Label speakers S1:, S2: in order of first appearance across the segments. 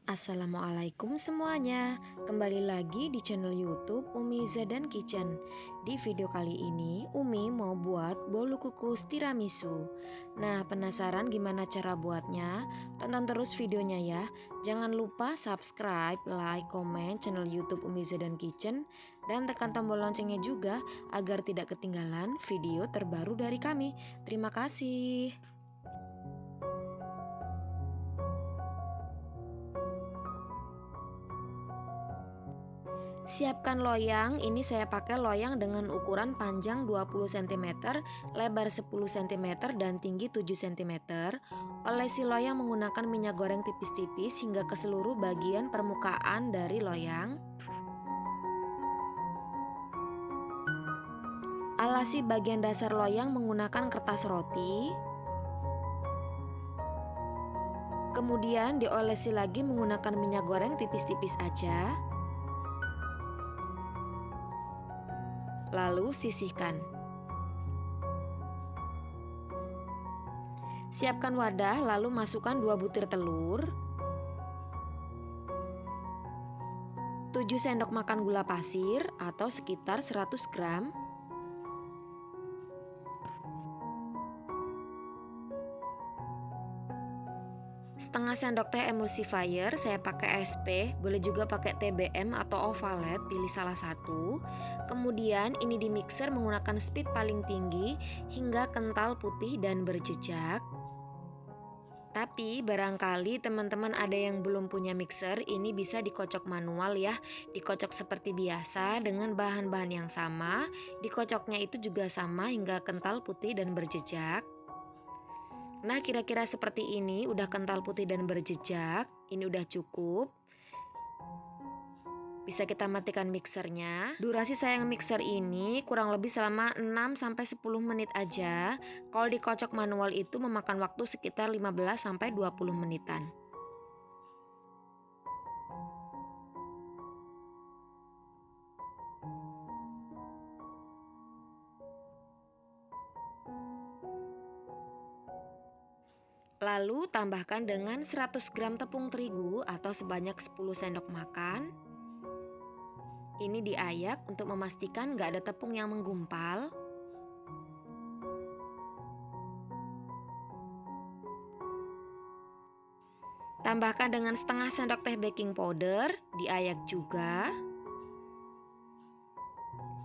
S1: Assalamualaikum semuanya, kembali lagi di channel YouTube Umi Zadan Kitchen. Di video kali ini Umi mau buat bolu kukus tiramisu. Nah, penasaran gimana cara buatnya? Tonton terus videonya ya. Jangan lupa subscribe, like, komen channel YouTube Umi Zadan Kitchen dan tekan tombol loncengnya juga agar tidak ketinggalan video terbaru dari kami. Terima kasih. Siapkan loyang, ini saya pakai loyang dengan ukuran panjang 20 cm, lebar 10 cm dan tinggi 7 cm. Olesi loyang menggunakan minyak goreng tipis-tipis hingga ke seluruh bagian permukaan dari loyang. Alasi bagian dasar loyang menggunakan kertas roti. Kemudian diolesi lagi menggunakan minyak goreng tipis-tipis aja. Lalu sisihkan. Siapkan wadah, lalu masukkan 2 butir telur, 7 sendok makan gula pasir atau sekitar 100 gram, setengah sendok teh emulsifier, saya pakai SP, boleh juga pakai TBM atau Ovalet, pilih salah satu. Kemudian ini di mixer menggunakan speed paling tinggi hingga kental putih dan berjejak. Tapi barangkali teman-teman ada yang belum punya mixer, ini bisa dikocok manual ya. Dikocok seperti biasa dengan bahan-bahan yang sama, dikocoknya itu juga sama hingga kental putih dan berjejak. Nah, kira-kira seperti ini, udah kental putih dan berjejak. Ini udah cukup. Bisa kita matikan mixernya. Durasi saya mixer ini kurang lebih selama 6-10 menit aja. Kalau dikocok manual itu memakan waktu sekitar 15-20 menitan. Lalu tambahkan dengan 100 gram tepung terigu atau sebanyak 10 sendok makan. Ini diayak untuk memastikan gak ada tepung yang menggumpal. Tambahkan dengan setengah sendok teh baking powder, diayak juga.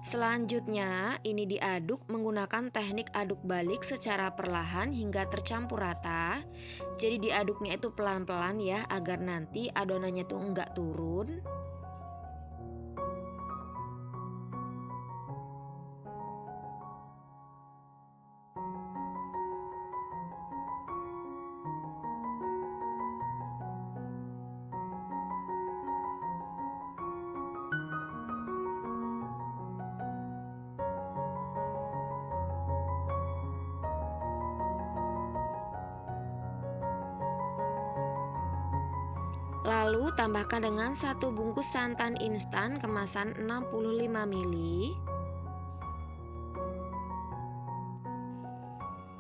S1: Selanjutnya, ini diaduk menggunakan teknik aduk balik secara perlahan hingga tercampur rata. Jadi diaduknya itu pelan-pelan ya, agar nanti adonannya tuh enggak turun. Lalu tambahkan dengan 1 bungkus santan instan kemasan 65 ml.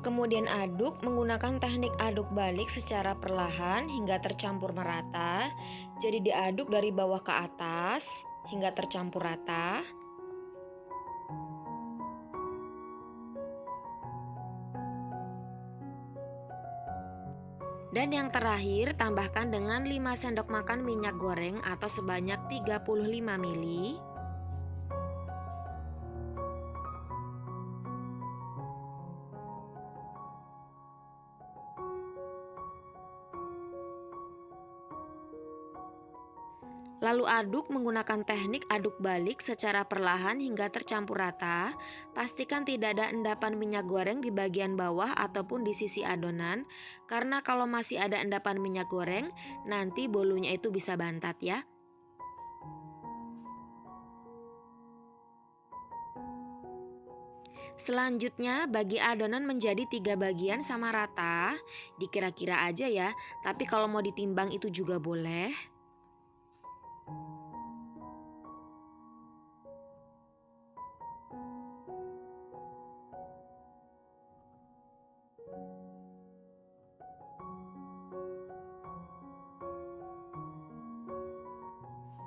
S1: Kemudian aduk menggunakan teknik aduk balik secara perlahan hingga tercampur merata. Jadi diaduk dari bawah ke atas hingga tercampur rata. Dan yang terakhir, tambahkan dengan 5 sendok makan minyak goreng atau sebanyak 35 ml. Lalu aduk menggunakan teknik aduk balik secara perlahan hingga tercampur rata. Pastikan tidak ada endapan minyak goreng di bagian bawah ataupun di sisi adonan, karena kalau masih ada endapan minyak goreng, nanti bolunya itu bisa bantat ya. Selanjutnya bagi adonan menjadi 3 bagian sama rata. Dikira-kira aja ya, tapi kalau mau ditimbang itu juga boleh.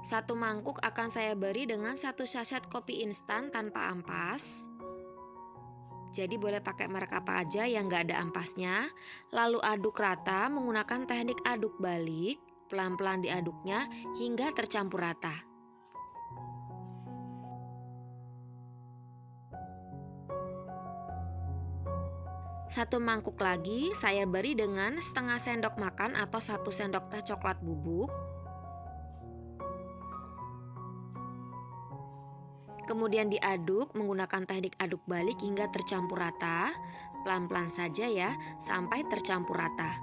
S1: 1 mangkuk akan saya beri dengan 1 saset kopi instan tanpa ampas. Jadi boleh pakai merek apa aja yang nggak ada ampasnya. Lalu aduk rata menggunakan teknik aduk balik. Pelan-pelan diaduknya hingga tercampur rata. Satu mangkuk lagi saya beri dengan setengah sendok makan atau 1 sendok teh coklat bubuk. Kemudian diaduk menggunakan teknik aduk balik hingga tercampur rata. Pelan-pelan saja ya, sampai tercampur rata.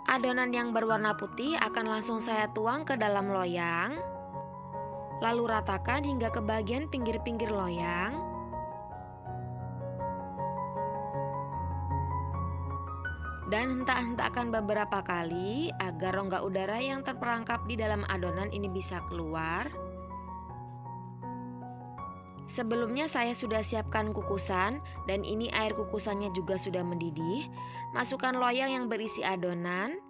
S1: Adonan yang berwarna putih akan langsung saya tuang ke dalam loyang. Lalu ratakan hingga ke bagian pinggir-pinggir loyang. Dan hentak-hentakkan beberapa kali agar rongga udara yang terperangkap di dalam adonan ini bisa keluar. Sebelumnya saya sudah siapkan kukusan dan ini air kukusannya juga sudah mendidih. Masukkan loyang yang berisi adonan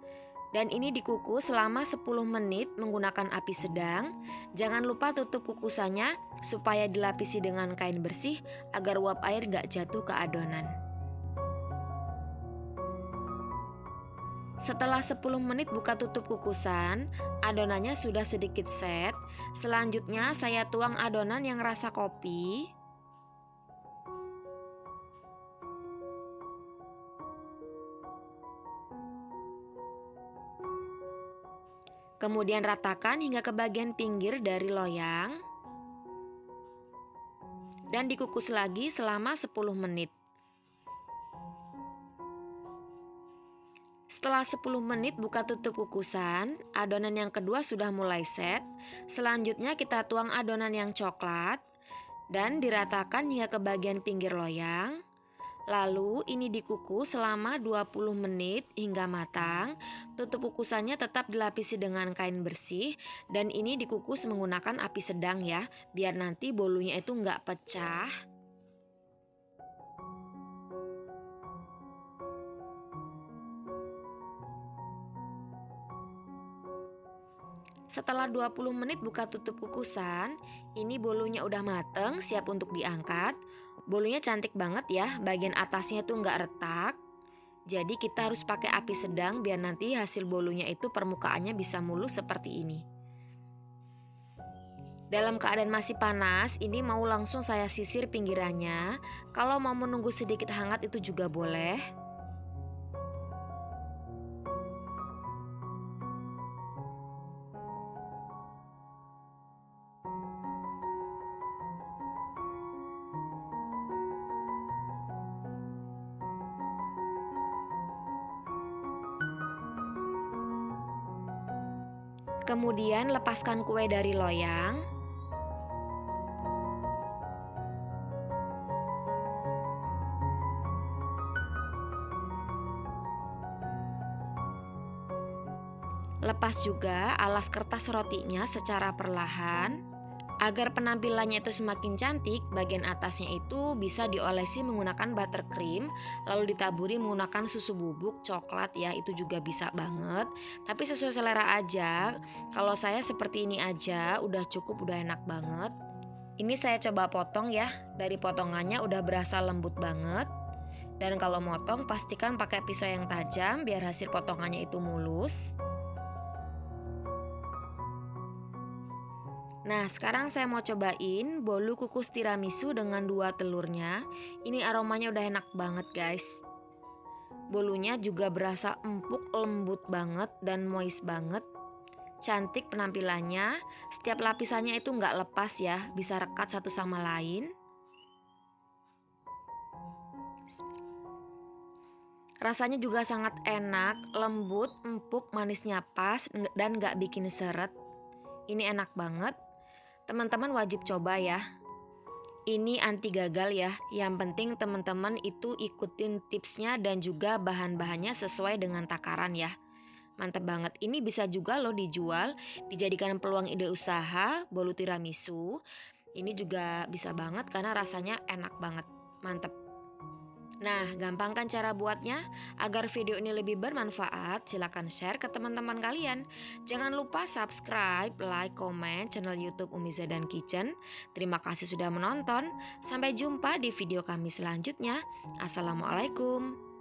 S1: dan ini dikukus selama 10 menit menggunakan api sedang. Jangan lupa tutup kukusannya supaya dilapisi dengan kain bersih agar uap air gak jatuh ke adonan. Setelah 10 menit buka tutup kukusan, adonannya sudah sedikit set. Selanjutnya saya tuang adonan yang rasa kopi. Kemudian ratakan hingga ke bagian pinggir dari loyang. Dan dikukus lagi selama 10 menit. Setelah 10 menit buka tutup kukusan, adonan yang kedua sudah mulai set. Selanjutnya kita tuang adonan yang coklat dan diratakan hingga ke bagian pinggir loyang. Lalu ini dikukus selama 20 menit hingga matang. Tutup kukusannya tetap dilapisi dengan kain bersih dan ini dikukus menggunakan api sedang ya, biar nanti bolunya itu nggak pecah. Setelah 20 menit buka tutup kukusan, ini bolunya udah mateng, siap untuk diangkat. Bolunya cantik banget ya, bagian atasnya tuh nggak retak. Jadi kita harus pakai api sedang biar nanti hasil bolunya itu permukaannya bisa mulus seperti ini. Dalam keadaan masih panas, ini mau langsung saya sisir pinggirannya. Kalau mau menunggu sedikit hangat itu juga boleh. Kemudian lepaskan kue dari loyang. Lepas juga alas kertas rotinya secara perlahan. Agar penampilannya itu semakin cantik, bagian atasnya itu bisa diolesi menggunakan buttercream, lalu ditaburi menggunakan susu bubuk coklat ya, itu juga bisa banget. Tapi sesuai selera aja. Kalau saya seperti ini aja udah cukup, udah enak banget. Ini saya coba potong ya, dari potongannya udah berasa lembut banget. Dan kalau motong pastikan pakai pisau yang tajam biar hasil potongannya itu mulus. Nah, sekarang saya mau cobain bolu kukus tiramisu dengan 2 telurnya. Ini aromanya udah enak banget guys. Bolunya juga berasa empuk, lembut banget dan moist banget. Cantik penampilannya. Setiap lapisannya itu nggak lepas ya, bisa rekat satu sama lain. Rasanya juga sangat enak, lembut, empuk, manisnya pas dan nggak bikin seret. Ini enak banget. Teman-teman wajib coba ya. Ini anti gagal ya. Yang penting teman-teman itu ikutin tipsnya dan juga bahan-bahannya sesuai dengan takaran ya. Mantap banget. Ini bisa juga loh dijual, dijadikan peluang ide usaha, bolu tiramisu. Ini juga bisa banget karena rasanya enak banget. Mantap. Nah, gampang kan cara buatnya? Agar video ini lebih bermanfaat, silakan share ke teman-teman kalian. Jangan lupa subscribe, like, komen channel YouTube Umiza dan Kitchen. Terima kasih sudah menonton. Sampai jumpa di video kami selanjutnya. Assalamualaikum.